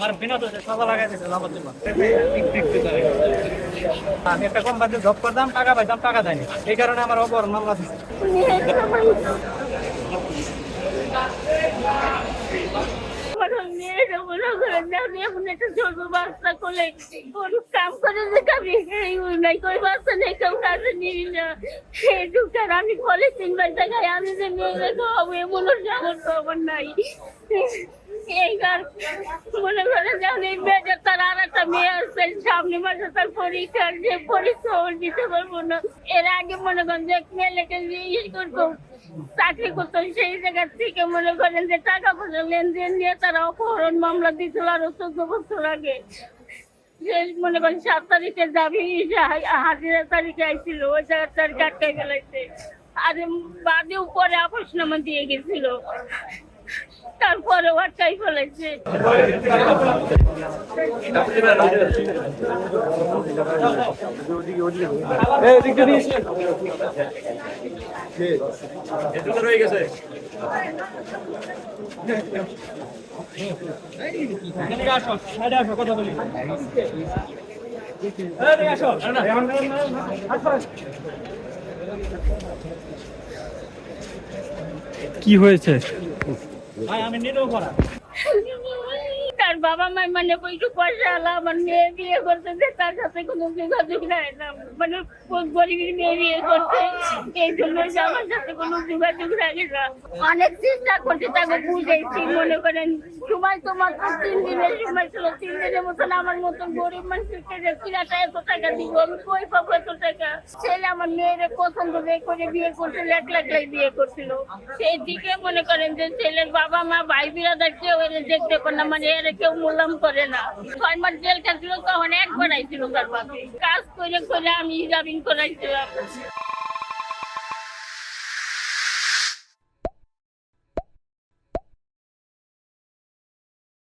আমার বিনা দোষে সাজা লাগাই দিয়েছে যাবজ্জীবন। আমি একটা কোম্পানিতে জব করতাম, টাকা পাইতাম, টাকা দেয়নি, এই কারণে আমার অপহরণ মামলা দিচ্ছে। আমি বলে 3 বার জায়গায় আমি যে মেয়ে খাওয়াবো এমন সামর্থ্য আমার নাই। এইবার মনে করে যেমন এই মেয়েটা তার আর একটা মেয়ে আসছে সামনে মাসে তার পরীক্ষা, যে পরীক্ষা ওর দিতে পারবো না। এর আগে মনে করেন যে মেয়েটাকে ইয়ে করতো, চাকরি করতো, সেই জায়গা থেকে মনে করেন যে টাকা পয়সা লেনদেন নিয়ে তারা অপহরণ মামলা দিয়েছিল আরো 14 বছর আগে। যে মনে করেন 7 তারিখে যাবি, হাজিরা তারিখে আইছিল, ওই জায়গার তারিখ আটকায় ফেলাইছে। আর বাদেও পরে আপোষনামা দিয়ে গেছিল, তারপরে আটকাই ফেলাইছে। কথা বলি কি হয়েছে? ভাই আমি নিলেও করা তার বাবা মা মানে একটু পয়সা আলা আমার মেয়ে বিয়ে করতে যে তার সাথে কোনো যোগাযোগ নাই না, মানে গরিবের মেয়ে বিয়ে করতে, এই জন্য আমার সাথে কোনো যোগাযোগ রাখে না। অনেক চেষ্টা করছি, তাকে বুঝেছি, মনে করেন সময় তো মাত্র 3 দিনের সময় ছিল, 3 দিনের মতন আমার মতন গরিব মানুষকে যে কিরাটা এত টাকা দিব, আমি কই পাবো এত টাকা? ছেলে আমার মেয়ের পছন্দ করে বিয়ে করছিল, 1 লাখ বিয়ে করছিল। সেই দিকে মনে করেন যে ছেলের বাবা মা ভাই বিরাদার কেউ এর দেখতে পারে না, মানে এর কেউ মূল্যাম করে না। 6 মাস জেল খাচ্ছিল, তখন একবার আইছিল তার বাবা, কাজ করে করে আমি হিজাবিং করাইছিলাম।